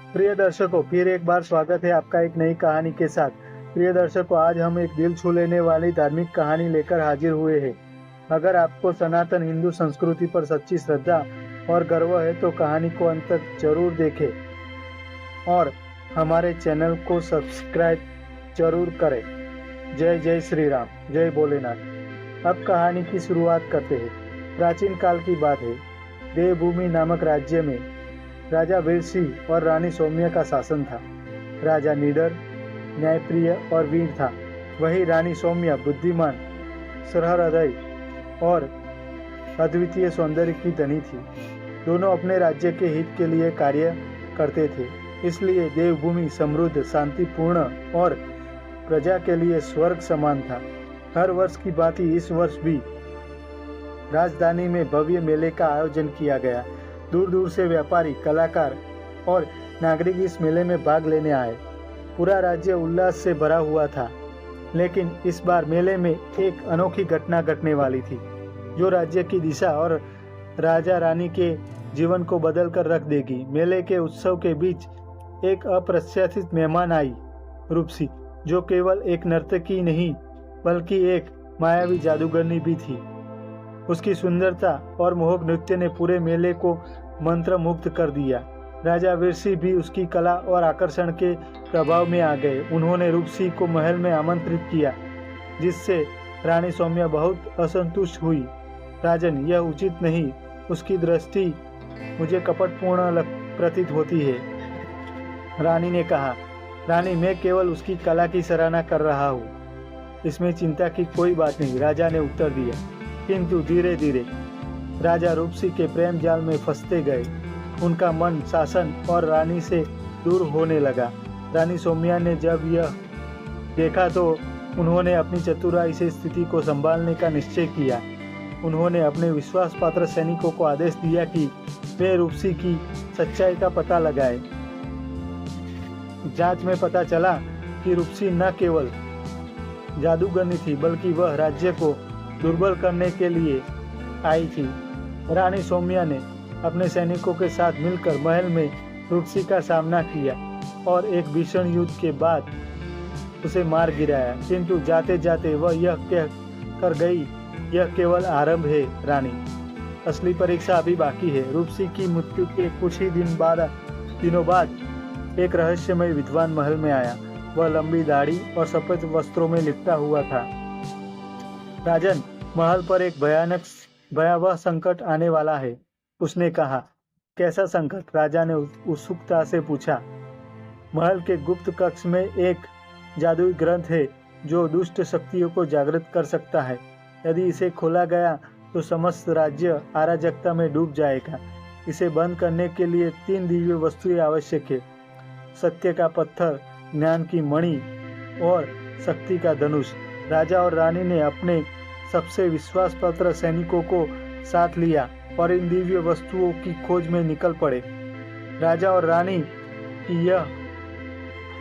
प्रिय दर्शकों, फिर एक बार स्वागत है आपका एक नई कहानी के साथ। प्रिय दर्शकों, आज हम एक दिल छू लेने वाली धार्मिक कहानी लेकर हाजिर हुए हैं। अगर आपको सनातन हिंदू संस्कृति पर सच्ची श्रद्धा और गर्व है तो कहानी को अंत तक जरूर देखें और हमारे चैनल को सब्सक्राइब जरूर करें। जय जय श्री राम, जय भोलेनाथ। अब कहानी की शुरुआत करते हैं। प्राचीन काल की बात है। देवभूमि नामक राज्य में राजा वीर सिंह और रानी सौम्या का शासन था। राजा निडर, न्यायप्रिय और वीर था। वही रानी सौम्या बुद्धिमान, सहृदय और अद्वितीय सौंदर्य की धनी थी। दोनों अपने राज्य के हित के लिए कार्य करते थे, इसलिए देवभूमि समृद्ध, शांतिपूर्ण और प्रजा के लिए स्वर्ग समान था। हर वर्ष की भांति इस वर्ष भी राजधानी में भव्य मेले का आयोजन किया गया। दूर दूर से व्यापारी, कलाकार और नागरिक इस मेले में भाग लेने आए। पूरा राज्य उल्लास से भरा हुआ था, लेकिन इस बार मेले में एक अनोखी घटना घटने वाली थी, जो राज्य की दिशा और राजा रानी के जीवन को बदल कर रख देगी। मेले के उत्सव के बीच एक अप्रत्याशित मेहमान आई, रूपसी, जो केवल एक नर्तकी नहीं बल्कि एक मायावी जादूगरनी भी थी। उसकी सुंदरता और मोहक नृत्य ने पूरे मेले को मंत्रमुग्ध कर दिया। राजा वीर सिंह भी उसकी कला और आकर्षण के प्रभाव में आ गए। उन्होंने रूपसी को महल में आमंत्रित किया, जिससे रानी सौम्या बहुत असंतुष्ट हुई। राजन, यह उचित नहीं, उसकी दृष्टि मुझे कपटपूर्ण प्रतीत होती है। रानी ने कहा। रानी, मैं केवल उसकी कला की सराहना कर रहा हूँ, इसमें चिंता की कोई बात नहीं, राजा ने उत्तर दिया। किंतु धीरे धीरे राजा रूपसी के प्रेम जाल में फंसते गए। उनका मन शासन और रानी से दूर होने लगा। रानी सौम्या ने जब यह देखा तो उन्होंने अपनी चतुराई से स्थिति को संभालने का निश्चय किया। उन्होंने अपने विश्वास पात्र सैनिकों को आदेश दिया कि वे रूपसी की सच्चाई का पता लगाए। जांच में पता चला कि रूपसी न केवल जादूगरनी थी, बल्कि वह राज्य को दुर्बल करने के लिए आई थी। रानी सौम्या ने अपने सैनिकों के साथ मिलकर महल में रूपसी का सामना किया और एक भीषण युद्ध के बाद उसे मार गिराया। किंतु जाते जाते वह यह कह कर गई, यह केवल आरंभ है रानी, असली परीक्षा अभी बाकी है। रूपसी की मृत्यु के कुछ ही दिनों बाद एक रहस्यमय विद्वान महल में आया। वह लंबी दाढ़ी और सफेद वस्त्रों में लिपटा हुआ था। राजन, महल पर एक भयावह संकट आने वाला है, उसने कहा। कैसा संकट? राजा ने उत्सुकता से पूछा। महल के गुप्त कक्ष में एक जादुई ग्रंथ है जो दुष्ट शक्तियों को जागृत कर सकता है। यदि इसे खोला गया तो समस्त राज्य अराजकता में डूब जाएगा। इसे बंद करने के लिए 3 दिव्य वस्तुएं आवश्यक है: सत्य का पत्थर, ज्ञान की मणि और शक्ति का धनुष। राजा और रानी ने अपने सबसे विश्वास पात्र सैनिकों को साथ लिया और इन दिव्य वस्तुओं की खोज में निकल पड़े। राजा और रानी की यह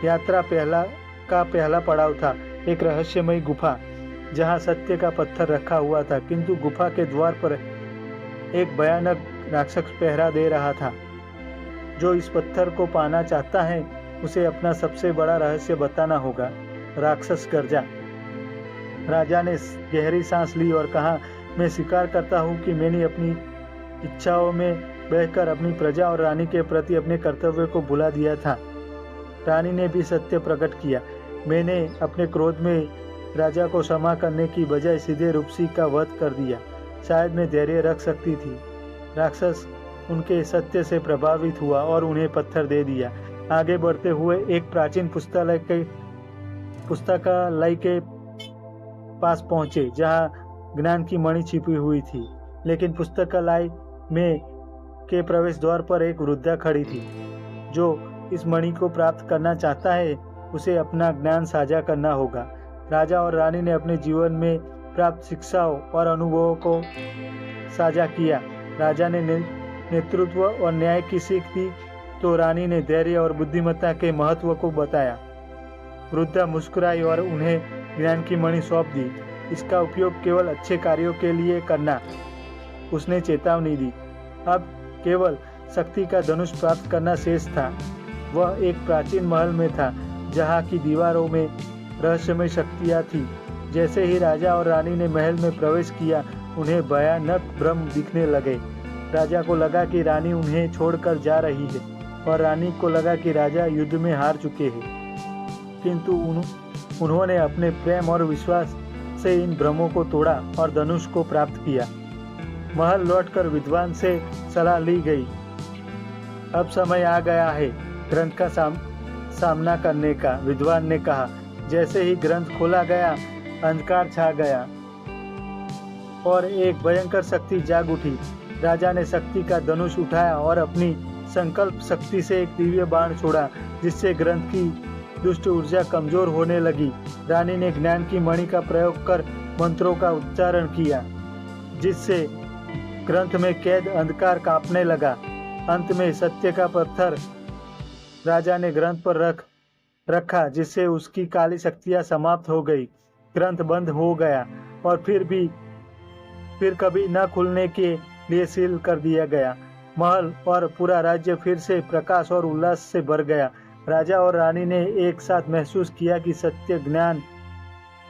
यात्रा पहला पड़ाव था एक रहस्यमय गुफा, जहां सत्य का पत्थर रखा हुआ था। किंतु गुफा के द्वार पर एक भयानक राक्षस पहरा दे रहा था। जो इस पत्थर को पाना चाहता है उसे अपना सबसे बड़ा रहस्य बताना होगा। राक्षस गर्जा। राजा ने गहरी सांस ली और कहा, मैं स्वीकार करता हूँ कि मैंने अपनी इच्छाओं में बहकर अपनी प्रजा और रानी के प्रति अपने कर्तव्य को भुला दिया था। रानी ने भी सत्य प्रकट किया। मैंने अपने क्रोध में राजा को क्षमा करने की बजाय सीधे रूपसी का वध कर दिया। शायद मैं धैर्य रख सकती थी। राक्षस उनके सत्य से प्रभावित हुआ और उन्हें पत्थर दे दिया। आगे बढ़ते हुए एक प्राचीन पुस्तकालय के पास पहुंचे, जहां ज्ञान की मणि छिपी हुई थी। लेकिन पुस्तकालय में के प्रवेश द्वार पर एक वृद्धा खड़ी थी। जो इस मणि को प्राप्त करना चाहता है उसे अपना ज्ञान साझा करना होगा। राजा और रानी ने अपने जीवन में प्राप्त शिक्षाओं और अनुभवों को साझा किया। राजा ने नेतृत्व और न्याय की सीख दी तो रानी ने धैर्य और बुद्धिमत्ता के महत्व को बताया। वृद्धा मुस्कुराई और उन्हें ज्ञान की मणि सौंप दी। इसका उपयोग केवल अच्छे कार्यों के लिए करना, उसने चेतावनी दी। अब केवल शक्ति का धनुष प्राप्त करना शेष था। वह एक प्राचीन महल में था जहाँ की दीवारों में रहस्यमय शक्तियाँ थी। जैसे ही राजा और रानी ने महल में प्रवेश किया, उन्हें भयानक भ्रम दिखने लगे। राजा को लगा कि रानी उन्हें छोड़कर जा रही है और रानी को लगा कि राजा युद्ध में हार चुके हैं। किंतु उन्होंने अपने प्रेम और विश्वास से इन भ्रमों को तोड़ा और धनुष को प्राप्त किया। महल लौटकर विद्वान से सलाह ली गई। अब समय आ गया है ग्रंथ का सामना करने का, विद्वान ने कहा। जैसे ही ग्रंथ खोला गया, अंधकार छा गया और एक भयंकर शक्ति जाग उठी। राजा ने शक्ति का धनुष उठाया और अपनी संकल्प शक्ति से एक दिव्य बाण छोड़ा, जिससे ग्रंथ की दुष्ट ऊर्जा कमजोर होने लगी। रानी ने ज्ञान की मणि का प्रयोग कर मंत्रों का उच्चारण किया, जिससे ग्रंथ में कैद अंधकार कांपने लगा। अंत में सत्य का पत्थर राजा ने ग्रंथ पर रखा, जिससे उसकी काली शक्तियां समाप्त हो गई। ग्रंथ बंद हो गया और फिर कभी न खुलने के लिए सील कर दिया गया। महल और पूरा राज्य फिर से प्रकाश और उल्लास से भर गया। राजा और रानी ने एक साथ महसूस किया कि सत्य, ज्ञान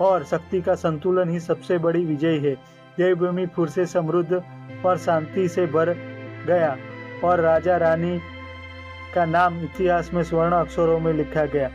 और शक्ति का संतुलन ही सबसे बड़ी विजय है। देवभूमि फिर से समृद्ध और शांति से भर गया और राजा रानी का नाम इतिहास में स्वर्ण अक्षरों में लिखा गया।